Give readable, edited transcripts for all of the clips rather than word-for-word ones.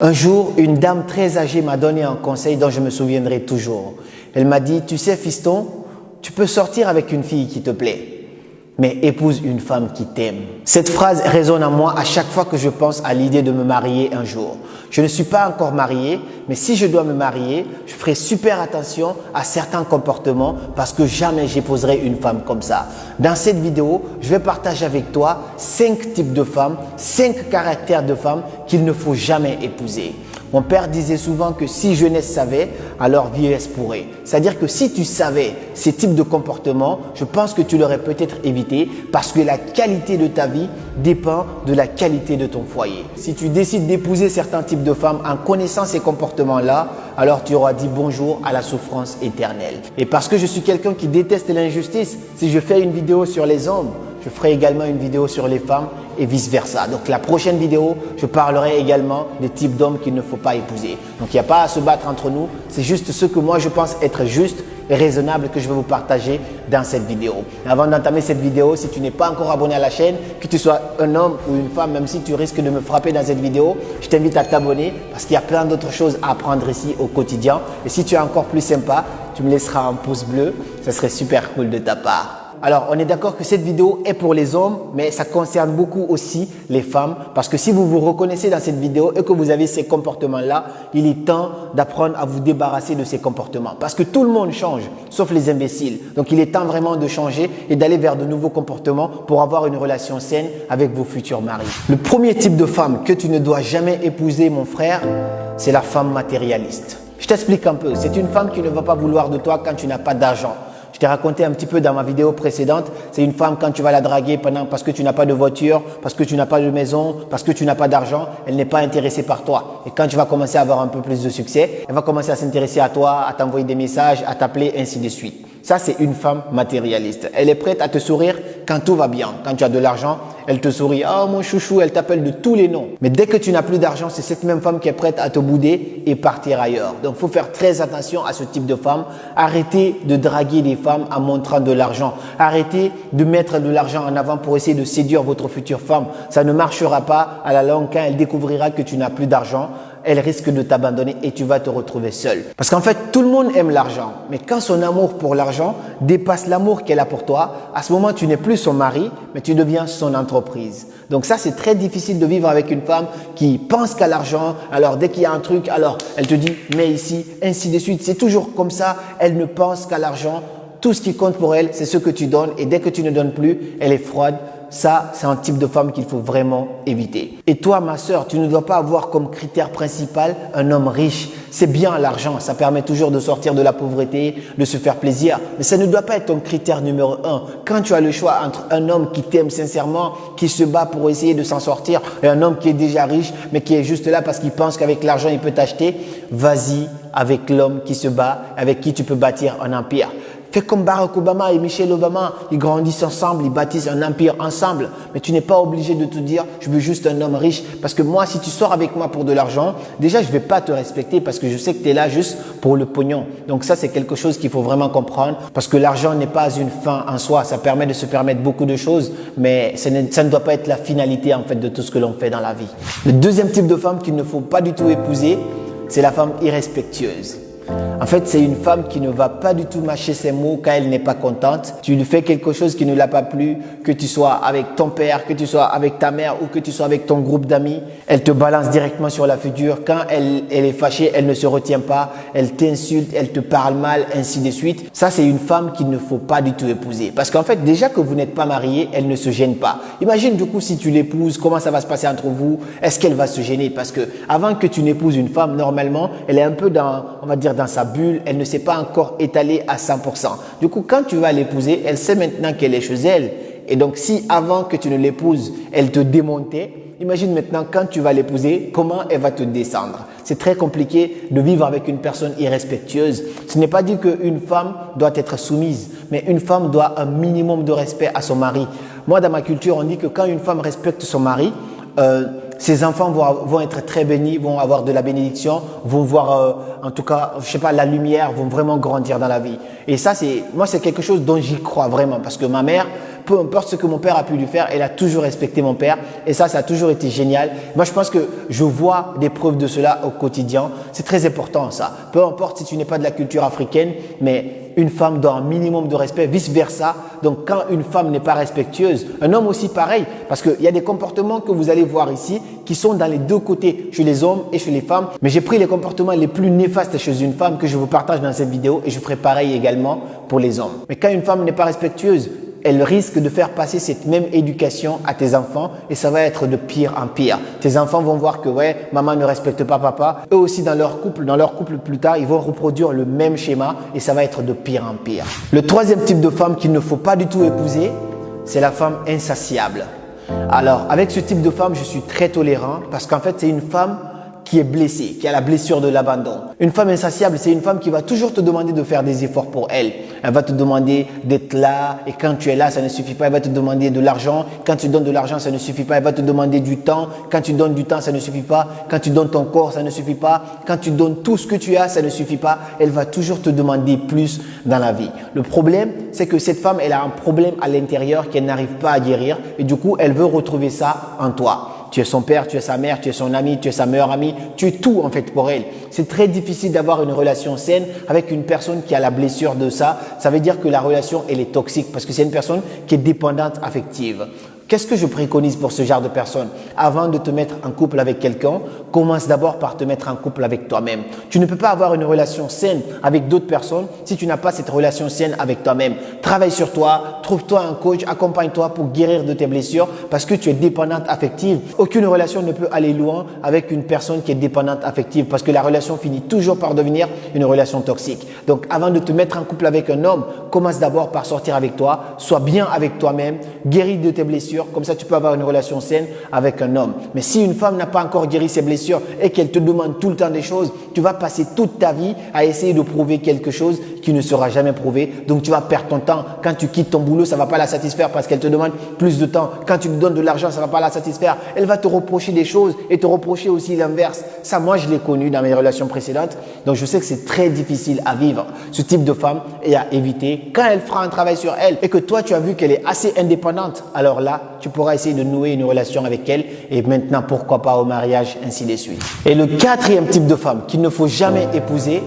Un jour, une dame très âgée m'a donné un conseil dont je me souviendrai toujours. Elle m'a dit, tu sais fiston, tu peux sortir avec une fille qui te plaît, mais épouse une femme qui t'aime. Cette phrase résonne en moi à chaque fois que je pense à l'idée de me marier un jour. Je ne suis pas encore marié, mais si je dois me marier, je ferai super attention à certains comportements parce que jamais j'épouserai une femme comme ça. Dans cette vidéo, je vais partager avec toi 5 types de femmes, 5 caractères de femmes qu'il ne faut jamais épouser. Mon père disait souvent que si jeunesse savait, alors vieillesse pourrait. C'est-à-dire que si tu savais ces types de comportements, je pense que tu l'aurais peut-être évité parce que la qualité de ta vie dépend de la qualité de ton foyer. Si tu décides d'épouser certains types de femmes en connaissant ces comportements-là, alors tu auras dit bonjour à la souffrance éternelle. Et parce que je suis quelqu'un qui déteste l'injustice, si je fais une vidéo sur les hommes, je ferai également une vidéo sur les femmes et vice-versa. Donc la prochaine vidéo, je parlerai également des types d'hommes qu'il ne faut pas épouser. Donc il n'y a pas à se battre entre nous, c'est juste ce que moi je pense être juste et raisonnable que je vais vous partager dans cette vidéo. Avant d'entamer cette vidéo, si tu n'es pas encore abonné à la chaîne, que tu sois un homme ou une femme, même si tu risques de me frapper dans cette vidéo, je t'invite à t'abonner parce qu'il y a plein d'autres choses à apprendre ici au quotidien. Et si tu es encore plus sympa, tu me laisseras un pouce bleu, ça serait super cool de ta part. Alors, on est d'accord que cette vidéo est pour les hommes, mais ça concerne beaucoup aussi les femmes parce que si vous vous reconnaissez dans cette vidéo et que vous avez ces comportements-là, il est temps d'apprendre à vous débarrasser de ces comportements parce que tout le monde change, sauf les imbéciles. Donc, il est temps vraiment de changer et d'aller vers de nouveaux comportements pour avoir une relation saine avec vos futurs maris. Le premier type de femme que tu ne dois jamais épouser, mon frère, c'est la femme matérialiste. Je t'explique un peu. C'est une femme qui ne va pas vouloir de toi quand tu n'as pas d'argent. Je t'ai raconté un petit peu dans ma vidéo précédente, c'est une femme quand tu vas la draguer parce que tu n'as pas de voiture, parce que tu n'as pas de maison, parce que tu n'as pas d'argent, elle n'est pas intéressée par toi. Et quand tu vas commencer à avoir un peu plus de succès, elle va commencer à s'intéresser à toi, à t'envoyer des messages, à t'appeler, ainsi de suite. Ça, c'est une femme matérialiste. Elle est prête à te sourire quand tout va bien. Quand tu as de l'argent, elle te sourit. Oh mon chouchou, elle t'appelle de tous les noms. Mais dès que tu n'as plus d'argent, c'est cette même femme qui est prête à te bouder et partir ailleurs. Donc, il faut faire très attention à ce type de femme. Arrêtez de draguer des femmes en montrant de l'argent. Arrêtez de mettre de l'argent en avant pour essayer de séduire votre future femme. Ça ne marchera pas à la longue quand elle découvrira que tu n'as plus d'argent. Elle risque de t'abandonner et tu vas te retrouver seul. Parce qu'en fait, tout le monde aime l'argent. Mais quand son amour pour l'argent dépasse l'amour qu'elle a pour toi, à ce moment, tu n'es plus son mari, mais tu deviens son entreprise. Donc ça, c'est très difficile de vivre avec une femme qui pense qu'à l'argent. Alors, dès qu'il y a un truc, alors elle te dit, mets ici, ainsi de suite. C'est toujours comme ça. Elle ne pense qu'à l'argent. Tout ce qui compte pour elle, c'est ce que tu donnes. Et dès que tu ne donnes plus, elle est froide. Ça, c'est un type de femme qu'il faut vraiment éviter. Et toi, ma sœur, tu ne dois pas avoir comme critère principal un homme riche. C'est bien l'argent, ça permet toujours de sortir de la pauvreté, de se faire plaisir. Mais ça ne doit pas être ton critère numéro 1. Quand tu as le choix entre un homme qui t'aime sincèrement, qui se bat pour essayer de s'en sortir, et un homme qui est déjà riche, mais qui est juste là parce qu'il pense qu'avec l'argent, il peut t'acheter, vas-y avec l'homme qui se bat, avec qui tu peux bâtir un empire. Fais comme Barack Obama et Michelle Obama, ils grandissent ensemble, ils bâtissent un empire ensemble. Mais tu n'es pas obligé de te dire, je veux juste un homme riche. Parce que moi, si tu sors avec moi pour de l'argent, déjà, je ne vais pas te respecter parce que je sais que tu es là juste pour le pognon. Donc ça, c'est quelque chose qu'il faut vraiment comprendre parce que l'argent n'est pas une fin en soi. Ça permet de se permettre beaucoup de choses, mais ça ne doit pas être la finalité en fait de tout ce que l'on fait dans la vie. Le deuxième type de femme qu'il ne faut pas du tout épouser, c'est la femme irrespectueuse. En fait, c'est une femme qui ne va pas du tout mâcher ses mots quand elle n'est pas contente. Tu lui fais quelque chose qui ne l'a pas plu, que tu sois avec ton père, que tu sois avec ta mère ou que tu sois avec ton groupe d'amis. Elle te balance directement sur la figure. Quand elle est fâchée, elle ne se retient pas. Elle t'insulte, elle te parle mal, ainsi de suite. Ça, c'est une femme qu'il ne faut pas du tout épouser. Parce qu'en fait, déjà que vous n'êtes pas mariés, elle ne se gêne pas. Imagine du coup si tu l'épouses, comment ça va se passer entre vous? Est-ce qu'elle va se gêner? Parce que avant que tu n'épouses une femme, normalement, elle est un peu on va dire dans sa bulle, elle ne s'est pas encore étalée à 100%. Du coup, quand tu vas l'épouser, elle sait maintenant qu'elle est chez elle. Et donc, si avant que tu ne l'épouses, elle te démontait, imagine maintenant quand tu vas l'épouser, comment elle va te descendre. C'est très compliqué de vivre avec une personne irrespectueuse. Ce n'est pas dit qu'une femme doit être soumise, mais une femme doit un minimum de respect à son mari. Moi, dans ma culture, on dit que quand une femme respecte son mari, ses enfants vont être très bénis, vont avoir de la bénédiction, vont voir en tout cas, je sais pas, la lumière, vont vraiment grandir dans la vie. Et ça, moi, c'est quelque chose dont j'y crois vraiment parce que ma mère Peu importe ce que mon père a pu lui faire, elle a toujours respecté mon père. Et ça a toujours été génial. Moi, je pense que je vois des preuves de cela au quotidien. C'est très important ça. Peu importe si tu n'es pas de la culture africaine, mais une femme doit un minimum de respect, vice versa. Donc, quand une femme n'est pas respectueuse, un homme aussi pareil, parce qu'il y a des comportements que vous allez voir ici qui sont dans les deux côtés, chez les hommes et chez les femmes. Mais j'ai pris les comportements les plus néfastes chez une femme que je vous partage dans cette vidéo et je ferai pareil également pour les hommes. Mais quand une femme n'est pas respectueuse, elle risque de faire passer cette même éducation à tes enfants et ça va être de pire en pire. Tes enfants vont voir que ouais, maman ne respecte pas papa. Eux aussi dans leur couple plus tard, ils vont reproduire le même schéma et ça va être de pire en pire. Le troisième type de femme qu'il ne faut pas du tout épouser, c'est la femme insatiable. Alors, avec ce type de femme, je suis très tolérant parce qu'en fait, c'est une femme qui est blessée, qui a la blessure de l'abandon. Une femme insatiable, c'est une femme qui va toujours te demander de faire des efforts pour elle. Elle va te demander d'être là et quand tu es là, ça ne suffit pas. Elle va te demander de l'argent. Quand tu donnes de l'argent, ça ne suffit pas. Elle va te demander du temps. Quand tu donnes du temps, ça ne suffit pas. Quand tu donnes ton corps, ça ne suffit pas. Quand tu donnes tout ce que tu as, ça ne suffit pas. Elle va toujours te demander plus dans la vie. Le problème, c'est que cette femme, elle a un problème à l'intérieur qu'elle n'arrive pas à guérir et du coup, elle veut retrouver ça en toi. Tu es son père, tu es sa mère, tu es son ami, tu es sa meilleure amie, tu es tout en fait pour elle. C'est très difficile d'avoir une relation saine avec une personne qui a la blessure de ça. Ça veut dire que la relation, elle est toxique parce que c'est une personne qui est dépendante affective. Qu'est-ce que je préconise pour ce genre de personne? Avant de te mettre en couple avec quelqu'un, commence d'abord par te mettre en couple avec toi-même. Tu ne peux pas avoir une relation saine avec d'autres personnes si tu n'as pas cette relation saine avec toi-même. Travaille sur toi, trouve-toi un coach, accompagne-toi pour guérir de tes blessures parce que tu es dépendante affective. Aucune relation ne peut aller loin avec une personne qui est dépendante affective parce que la relation finit toujours par devenir une relation toxique. Donc, avant de te mettre en couple avec un homme, commence d'abord par sortir avec toi, sois bien avec toi-même, guéris de tes blessures. Comme ça, tu peux avoir une relation saine avec un homme. Mais si une femme n'a pas encore guéri ses blessures et qu'elle te demande tout le temps des choses, tu vas passer toute ta vie à essayer de prouver quelque chose qui ne sera jamais prouvé. Donc, tu vas perdre ton temps. Quand tu quittes ton boulot, ça ne va pas la satisfaire parce qu'elle te demande plus de temps. Quand tu lui donnes de l'argent, ça ne va pas la satisfaire. Elle va te reprocher des choses et te reprocher aussi l'inverse. Ça, moi, je l'ai connu dans mes relations précédentes. Donc, je sais que c'est très difficile à vivre, ce type de femme, et à éviter. Quand elle fera un travail sur elle et que toi, tu as vu qu'elle est assez indépendante, alors là, tu pourras essayer de nouer une relation avec elle et maintenant, pourquoi pas au mariage, ainsi de suite. Et le quatrième type de femme qu'il ne faut jamais épouser,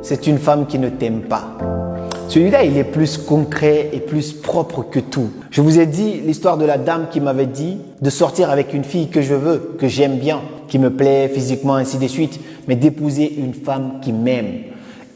c'est une femme qui ne t'aime pas. Celui-là, il est plus concret et plus propre que tout. Je vous ai dit l'histoire de la dame qui m'avait dit de sortir avec une fille que je veux, que j'aime bien, qui me plaît physiquement, ainsi de suite, mais d'épouser une femme qui m'aime.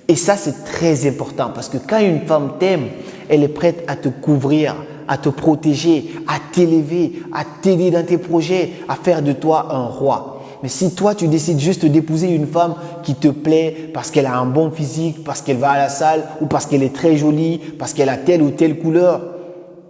Et ça, c'est très important parce que quand une femme t'aime, elle est prête à te couvrir, à te protéger, à t'élever, à t'aider dans tes projets, à faire de toi un roi. Mais si toi, tu décides juste d'épouser une femme qui te plaît parce qu'elle a un bon physique, parce qu'elle va à la salle ou parce qu'elle est très jolie, parce qu'elle a telle ou telle couleur,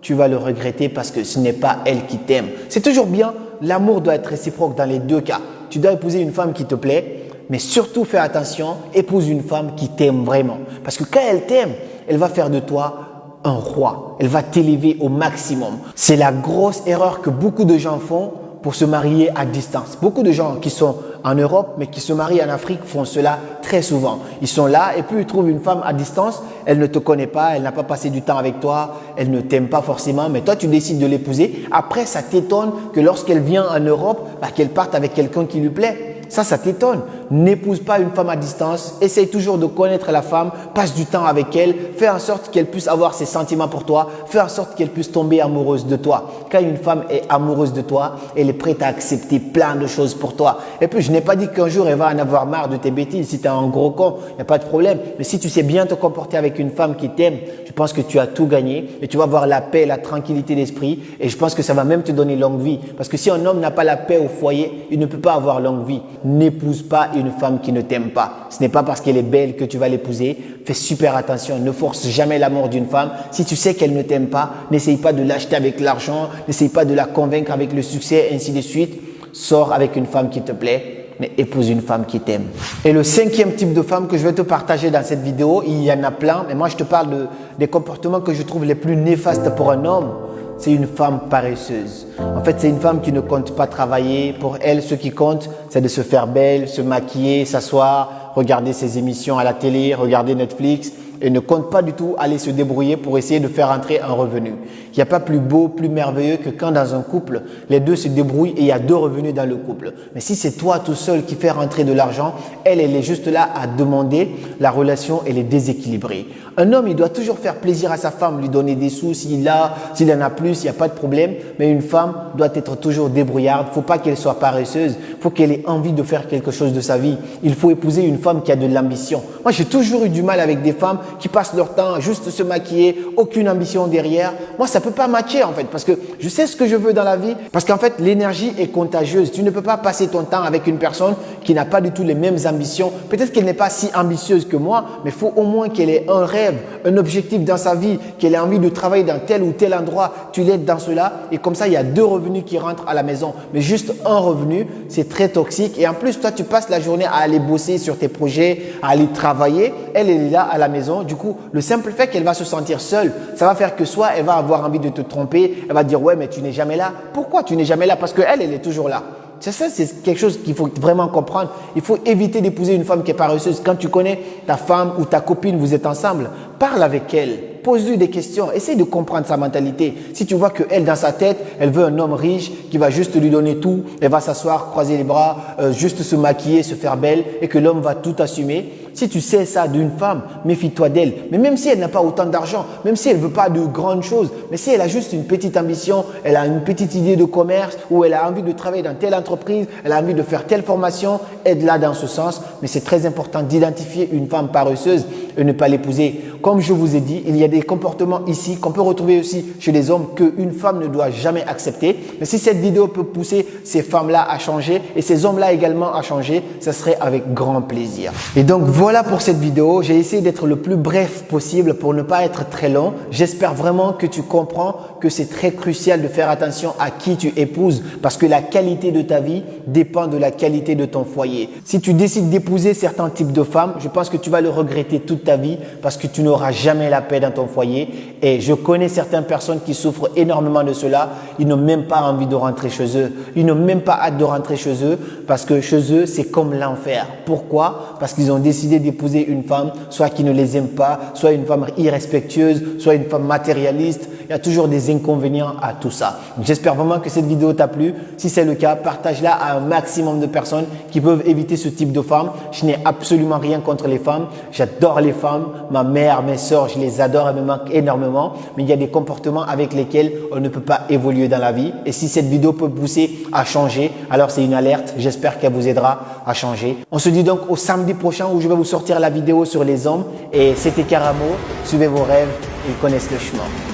tu vas le regretter parce que ce n'est pas elle qui t'aime. C'est toujours bien, l'amour doit être réciproque dans les deux cas. Tu dois épouser une femme qui te plaît, mais surtout fais attention, épouse une femme qui t'aime vraiment. Parce que quand elle t'aime, elle va faire de toi un roi. Elle va t'élever au maximum. C'est la grosse erreur que beaucoup de gens font pour se marier à distance. Beaucoup de gens qui sont en Europe mais qui se marient en Afrique font cela très souvent. Ils sont là et puis ils trouvent une femme à distance, elle ne te connaît pas, elle n'a pas passé du temps avec toi, elle ne t'aime pas forcément, mais toi tu décides de l'épouser. Après, ça t'étonne que lorsqu'elle vient en Europe, qu'elle parte avec quelqu'un qui lui plaît. Ça t'étonne. N'épouse pas une femme à distance. Essaye toujours de connaître la femme. Passe du temps avec elle. Fais en sorte qu'elle puisse avoir ses sentiments pour toi. Fais en sorte qu'elle puisse tomber amoureuse de toi. Quand une femme est amoureuse de toi, elle est prête à accepter plein de choses pour toi. Et puis, je n'ai pas dit qu'un jour, elle va en avoir marre de tes bêtises. Si tu es un gros con, il n'y a pas de problème. Mais si tu sais bien te comporter avec une femme qui t'aime, je pense que tu as tout gagné et tu vas avoir la paix, la tranquillité d'esprit. Et je pense que ça va même te donner longue vie. Parce que si un homme n'a pas la paix au foyer, il ne peut pas avoir longue vie. N'épouse pas une femme qui ne t'aime pas. Ce n'est pas parce qu'elle est belle que tu vas l'épouser. Fais super attention. Ne force jamais l'amour d'une femme. Si tu sais qu'elle ne t'aime pas, n'essaye pas de l'acheter avec l'argent. N'essaye pas de la convaincre avec le succès, ainsi de suite. Sors avec une femme qui te plaît, mais épouse une femme qui t'aime. Et le cinquième type de femme que je vais te partager dans cette vidéo, il y en a plein, mais moi je te parle des comportements que je trouve les plus néfastes pour un homme. C'est une femme paresseuse. En fait, c'est une femme qui ne compte pas travailler. Pour elle, ce qui compte, c'est de se faire belle, se maquiller, s'asseoir, regarder ses émissions à la télé, regarder Netflix et ne compte pas du tout aller se débrouiller pour essayer de faire entrer un revenu. Il n'y a pas plus beau, plus merveilleux que quand dans un couple, les deux se débrouillent et il y a deux revenus dans le couple. Mais si c'est toi tout seul qui fais rentrer de l'argent, elle est juste là à demander, la relation, elle est déséquilibrée. Un homme, il doit toujours faire plaisir à sa femme, lui donner des sous s'il en a plus, il n'y a pas de problème. Mais une femme doit être toujours débrouillarde. Il ne faut pas qu'elle soit paresseuse. Il faut qu'elle ait envie de faire quelque chose de sa vie. Il faut épouser une femme qui a de l'ambition. Moi, j'ai toujours eu du mal avec des femmes qui passent leur temps à juste se maquiller, aucune ambition derrière. Moi, ça peut pas matcher en fait parce que je sais ce que je veux dans la vie. Parce qu'en fait, l'énergie est contagieuse. Tu ne peux pas passer ton temps avec une personne qui n'a pas du tout les mêmes ambitions. Peut-être qu'elle n'est pas si ambitieuse que moi, mais il faut au moins qu'elle ait un rêve, un objectif dans sa vie, qu'elle ait envie de travailler dans tel ou tel endroit. Tu l'aides dans cela et comme ça, il y a deux revenus qui rentrent à la maison. Mais juste un revenu, c'est très toxique. Et en plus, toi, tu passes la journée à aller bosser sur tes projets, à aller travailler. Elle est là à la maison. Du coup, le simple fait qu'elle va se sentir seule, ça va faire que soit elle va avoir envie de te tromper, elle va dire ouais, mais tu n'es jamais là. Pourquoi tu n'es jamais là? Parce qu'elle, elle est toujours là. C'est ça, c'est quelque chose qu'il faut vraiment comprendre. Il faut éviter d'épouser une femme qui est paresseuse. Quand tu connais ta femme ou ta copine, vous êtes ensemble, parle avec elle. Pose-lui des questions. Essaye de comprendre sa mentalité. Si tu vois qu'elle, dans sa tête, elle veut un homme riche qui va juste lui donner tout, elle va s'asseoir, croiser les bras, juste se maquiller, se faire belle et que l'homme va tout assumer. Si tu sais ça d'une femme, méfie-toi d'elle. Mais même si elle n'a pas autant d'argent, même si elle ne veut pas de grandes choses, mais si elle a juste une petite ambition, elle a une petite idée de commerce ou elle a envie de travailler dans telle entreprise, elle a envie de faire telle formation, aide-la dans ce sens. Mais c'est très important d'identifier une femme paresseuse et ne pas l'épouser. Comme je vous ai dit, il y a des comportements ici qu'on peut retrouver aussi chez les hommes qu'une femme ne doit jamais accepter. Mais si cette vidéo peut pousser ces femmes-là à changer et ces hommes-là également à changer, ça serait avec grand plaisir. Et donc voilà pour cette vidéo. J'ai essayé d'être le plus bref possible pour ne pas être très long. J'espère vraiment que tu comprends que c'est très crucial de faire attention à qui tu épouses parce que la qualité de ta vie dépend de la qualité de ton foyer. Si tu décides d'épouser certains types de femmes, je pense que tu vas le regretter toute ta vie parce que tu n'auras jamais la paix dans ton foyer. Et je connais certaines personnes qui souffrent énormément de cela. Ils n'ont même pas envie de rentrer chez eux. Ils n'ont même pas hâte de rentrer chez eux parce que chez eux, c'est comme l'enfer. Pourquoi? Parce qu'ils ont décidé d'épouser une femme, soit qui ne les aime pas, soit une femme irrespectueuse, soit une femme matérialiste. Il y a toujours des inconvénients à tout ça. J'espère vraiment que cette vidéo t'a plu. Si c'est le cas, partage-la à un maximum de personnes qui peuvent éviter ce type de femmes. Je n'ai absolument rien contre les femmes. J'adore les femmes. Ma mère, mes sœurs, je les adore, elles me manquent énormément. Mais il y a des comportements avec lesquels on ne peut pas évoluer dans la vie. Et si cette vidéo peut pousser à changer, alors c'est une alerte. J'espère qu'elle vous aidera à changer. On se dit donc au samedi prochain où je vais vous sortir la vidéo sur les hommes. Et c'était Karamo. Suivez vos rêves, ils connaissent le chemin.